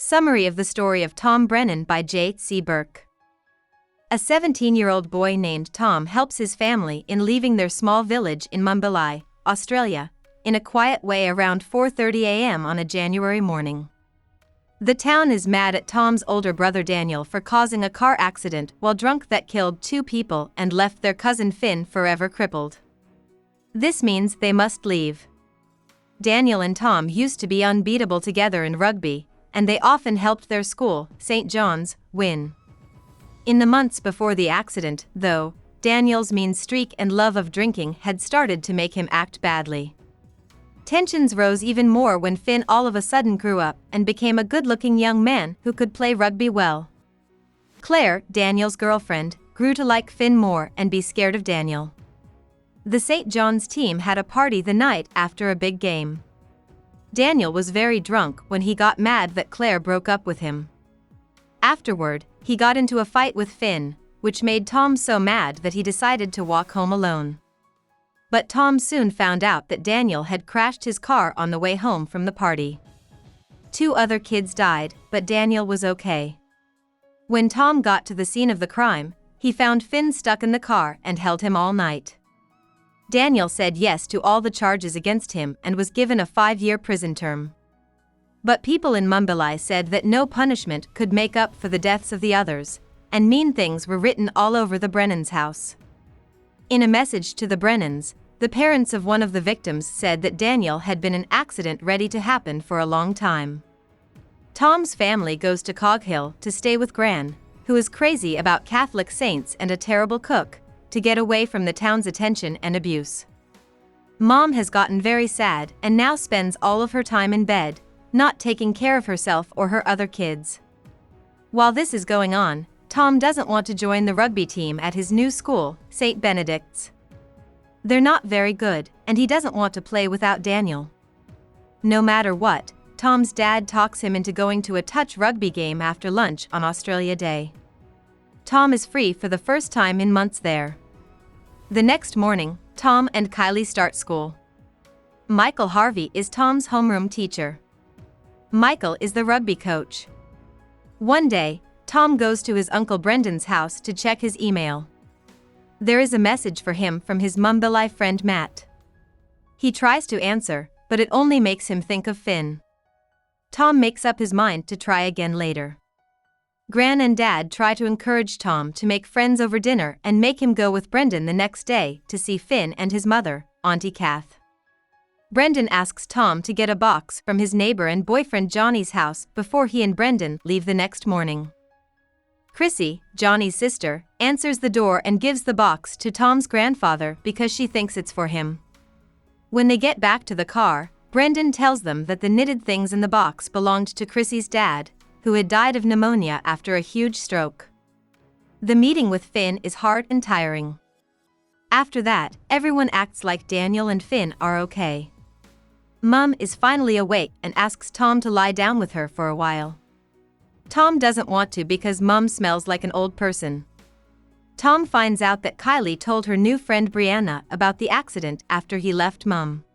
Summary of the story of Tom Brennan by J.C. Burke. A 17-year-old boy named Tom helps his family in leaving their small village in Mumbai, Australia, in a quiet way around 4:30 a.m. on a January morning. The town is mad at Tom's older brother Daniel for causing a car accident while drunk that killed 2 people and left their cousin Finn forever crippled. This means they must leave. Daniel and Tom used to be unbeatable together in rugby, and they often helped their school, St. John's, win. In the months before the accident, though, Daniel's mean streak and love of drinking had started to make him act badly. Tensions rose even more when Finn all of a sudden grew up and became a good-looking young man who could play rugby well. Claire, Daniel's girlfriend, grew to like Finn more and be scared of Daniel. The St. John's team had a party the night after a big game. Daniel was very drunk when he got mad that Claire broke up with him. Afterward, he got into a fight with Finn, which made Tom so mad that he decided to walk home alone. But Tom soon found out that Daniel had crashed his car on the way home from the party. 2 other kids died, but Daniel was okay. When Tom got to the scene of the crime, he found Finn stuck in the car and held him all night. Daniel said yes to all the charges against him and was given a 5-year prison term. But people in Mumbai said that no punishment could make up for the deaths of the others, and mean things were written all over the Brennans' house. In a message to the Brennans, the parents of one of the victims said that Daniel had been an accident ready to happen for a long time. Tom's family goes to Cogill to stay with Gran, who is crazy about Catholic saints and a terrible cook, to get away from the town's attention and abuse. Mom has gotten very sad and now spends all of her time in bed, not taking care of herself or her other kids. While this is going on, Tom doesn't want to join the rugby team at his new school, St. Benedict's. They're not very good, and he doesn't want to play without Daniel. No matter what, Tom's dad talks him into going to a touch rugby game after lunch on Australia Day. Tom is free for the first time in months there. The next morning, Tom and Kylie start school. Michael Harvey is Tom's homeroom teacher. Michael is the rugby coach. One day, Tom goes to his uncle Brendan's house to check his email. There is a message for him from his Mumbai friend Matt. He tries to answer, but it only makes him think of Finn. Tom makes up his mind to try again later. Gran and Dad try to encourage Tom to make friends over dinner and make him go with Brendan the next day to see Finn and his mother, Auntie Kath. Brendan asks Tom to get a box from his neighbor and boyfriend Johnny's house before he and Brendan leave the next morning. Chrissy, Johnny's sister, answers the door and gives the box to Tom's grandfather because she thinks it's for him. When they get back to the car, Brendan tells them that the knitted things in the box belonged to Chrissy's dad, who had died of pneumonia after a huge stroke. The meeting with Finn is hard and tiring. After that, everyone acts like Daniel and Finn are okay. Mum is finally awake and asks Tom to lie down with her for a while. Tom doesn't want to because Mum smells like an old person. Tom finds out that Kylie told her new friend Brianna about the accident after he left Mum.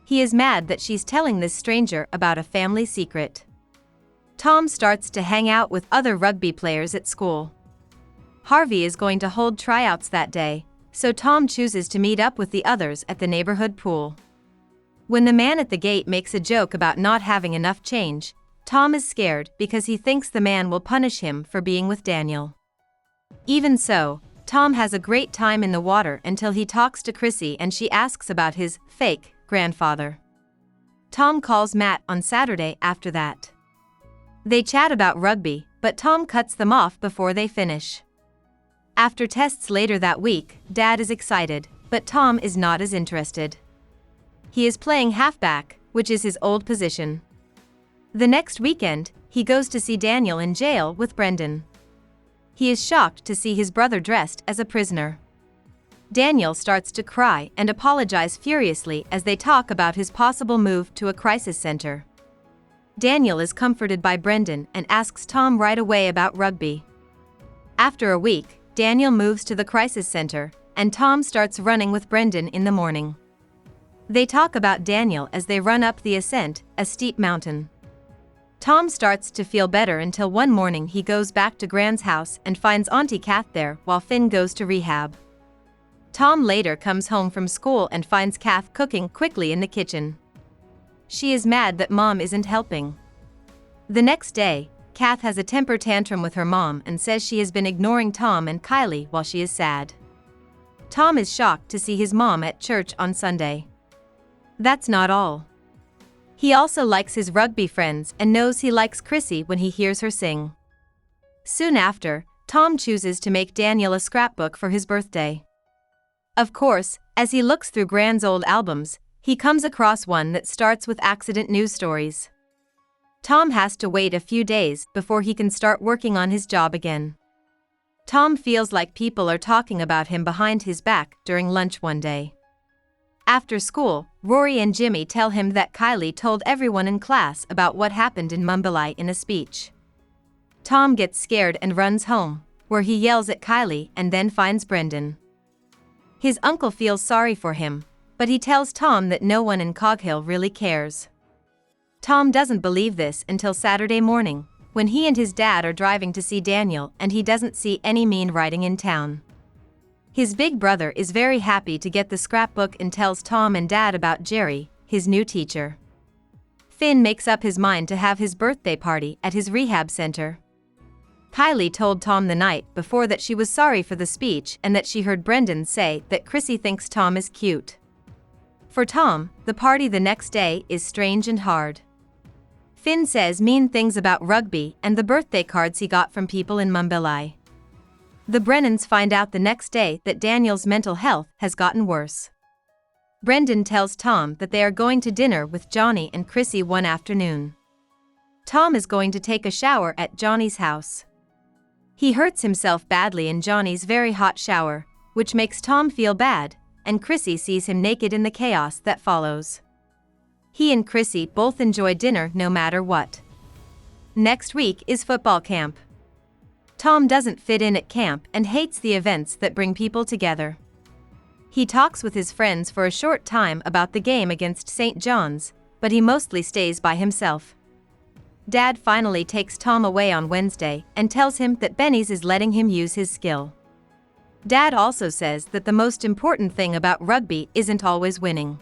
He is mad that she's telling this stranger about a family secret. Tom starts to hang out with other rugby players at school. Harvey is going to hold tryouts that day, so Tom chooses to meet up with the others at the neighborhood pool. When the man at the gate makes a joke about not having enough change, Tom is scared because he thinks the man will punish him for being with Daniel. Even so, Tom has a great time in the water until he talks to Chrissy and she asks about his fake grandfather. Tom calls Matt on Saturday after that. They chat about rugby, but Tom cuts them off before they finish. After tests later that week, Dad is excited, but Tom is not as interested. He is playing halfback, which is his old position. The next weekend, he goes to see Daniel in jail with Brendan. He is shocked to see his brother dressed as a prisoner. Daniel starts to cry and apologize furiously as they talk about his possible move to a crisis center. Daniel is comforted by Brendan and asks Tom right away about rugby. After a week, Daniel moves to the crisis center, and Tom starts running with Brendan in the morning. They talk about Daniel as they run up the ascent, a steep mountain. Tom starts to feel better until one morning he goes back to Gran's house and finds Auntie Kath there while Finn goes to rehab. Tom later comes home from school and finds Kath cooking quickly in the kitchen. She is mad that Mom isn't helping. The next day, Kath has a temper tantrum with her mom and says she has been ignoring Tom and Kylie while she is sad. Tom is shocked to see his mom at church on Sunday. That's not all. He also likes his rugby friends and knows he likes Chrissy when he hears her sing. Soon after, Tom chooses to make Daniel a scrapbook for his birthday. Of course, as he looks through Gran's old albums, he comes across one that starts with accident news stories. Tom has to wait a few days before he can start working on his job again. Tom feels like people are talking about him behind his back during lunch one day. After school, Rory and Jimmy tell him that Kylie told everyone in class about what happened in Mumbai in a speech. Tom gets scared and runs home, where he yells at Kylie and then finds Brendan. His uncle feels sorry for him, but he tells Tom that no one in Cogill really cares. Tom doesn't believe this until Saturday morning, when he and his dad are driving to see Daniel and he doesn't see any mean writing in town. His big brother is very happy to get the scrapbook and tells Tom and Dad about Jerry, his new teacher. Finn makes up his mind to have his birthday party at his rehab center. Kylie told Tom the night before that she was sorry for the speech and that she heard Brendan say that Chrissy thinks Tom is cute. For Tom, the party the next day is strange and hard. Finn says mean things about rugby and the birthday cards he got from people in Mumbai. The Brennans find out the next day that Daniel's mental health has gotten worse. Brendan tells Tom that they are going to dinner with Johnny and Chrissy one afternoon. Tom is going to take a shower at Johnny's house. He hurts himself badly in Johnny's very hot shower, which makes Tom feel bad, and Chrissy sees him naked in the chaos that follows. He and Chrissy both enjoy dinner no matter what. Next week is football camp. Tom doesn't fit in at camp and hates the events that bring people together. He talks with his friends for a short time about the game against St. John's, but he mostly stays by himself. Dad finally takes Tom away on Wednesday and tells him that Benny's is letting him use his skill. Dad also says that the most important thing about rugby isn't always winning.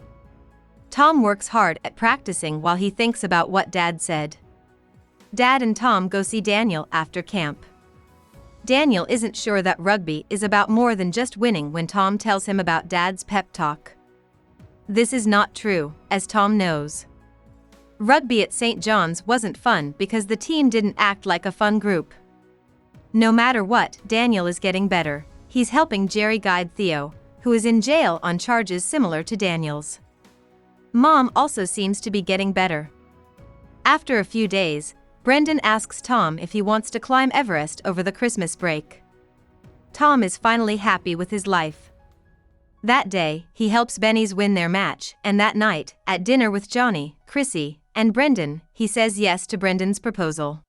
Tom works hard at practicing while he thinks about what Dad said. Dad and Tom go see Daniel after camp. Daniel isn't sure that rugby is about more than just winning when Tom tells him about Dad's pep talk. This is not true, as Tom knows. Rugby at St. John's wasn't fun because the team didn't act like a fun group. No matter what, Daniel is getting better. He's helping Jerry guide Theo, who is in jail on charges similar to Daniel's. Mom also seems to be getting better. After a few days, Brendan asks Tom if he wants to climb Everest over the Christmas break. Tom is finally happy with his life. That day, he helps Benny's win their match, and that night, at dinner with Johnny, Chrissy, and Brendan, he says yes to Brendan's proposal.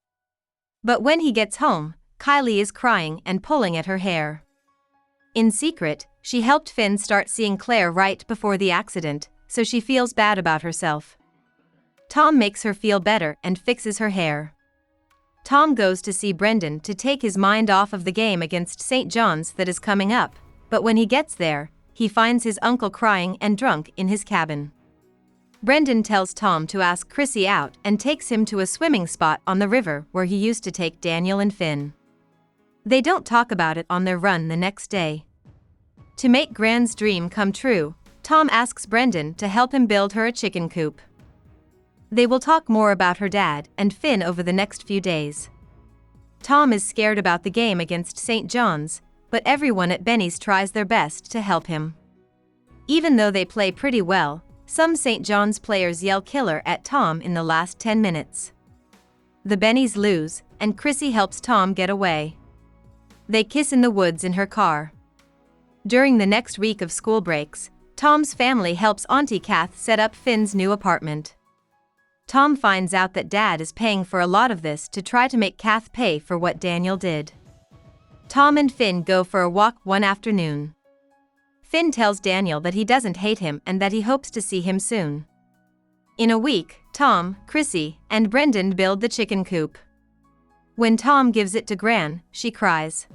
But when he gets home, Kylie is crying and pulling at her hair. In secret, she helped Finn start seeing Claire right before the accident, so she feels bad about herself. Tom makes her feel better and fixes her hair. Tom goes to see Brendan to take his mind off of the game against St. John's that is coming up, but when he gets there, he finds his uncle crying and drunk in his cabin. Brendan tells Tom to ask Chrissy out and takes him to a swimming spot on the river where he used to take Daniel and Finn. They don't talk about it on their run the next day. To make Gran's dream come true, Tom asks Brendan to help him build her a chicken coop. They will talk more about her dad and Finn over the next few days. Tom is scared about the game against St. John's, but everyone at Benny's tries their best to help him. Even though they play pretty well, some St. John's players yell killer at Tom in the last 10 minutes. The Bennies lose, and Chrissy helps Tom get away. They kiss in the woods in her car. During the next week of school breaks, Tom's family helps Auntie Kath set up Finn's new apartment. Tom finds out that Dad is paying for a lot of this to try to make Kath pay for what Daniel did. Tom and Finn go for a walk one afternoon. Finn tells Daniel that he doesn't hate him and that he hopes to see him soon. In a week, Tom, Chrissy, and Brendan build the chicken coop. When Tom gives it to Gran, she cries.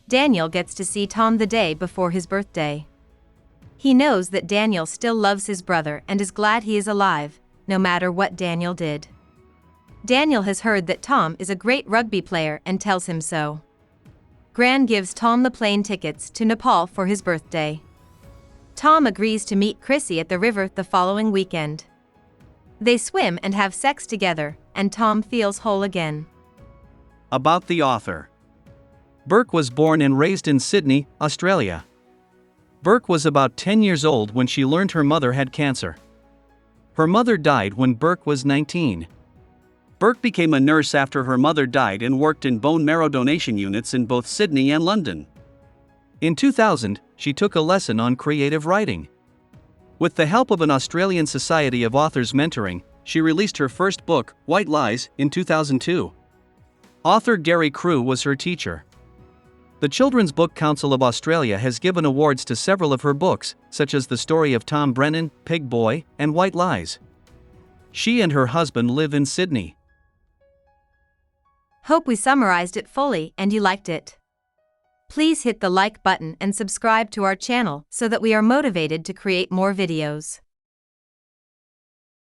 Daniel gets to see Tom the day before his birthday. He knows that Daniel still loves his brother and is glad he is alive, no matter what Daniel did. Daniel has heard that Tom is a great rugby player and tells him so. Gran gives Tom the plane tickets to Nepal for his birthday. Tom agrees to meet Chrissy at the river the following weekend. They swim and have sex together, and Tom feels whole again. About the author. Burke was born and raised in Sydney, Australia. Burke was about 10 years old when she learned her mother had cancer. Her mother died when Burke was 19. Burke became a nurse after her mother died and worked in bone marrow donation units in both Sydney and London. In 2000, she took a lesson on creative writing. With the help of an Australian Society of Authors mentoring, she released her first book, White Lies, in 2002. Author Gary Crew was her teacher. The Children's Book Council of Australia has given awards to several of her books, such as The Story of Tom Brennan, Pig Boy, and White Lies. She and her husband live in Sydney. Hope we summarized it fully and you liked it. Please hit the like button and subscribe to our channel so that we are motivated to create more videos.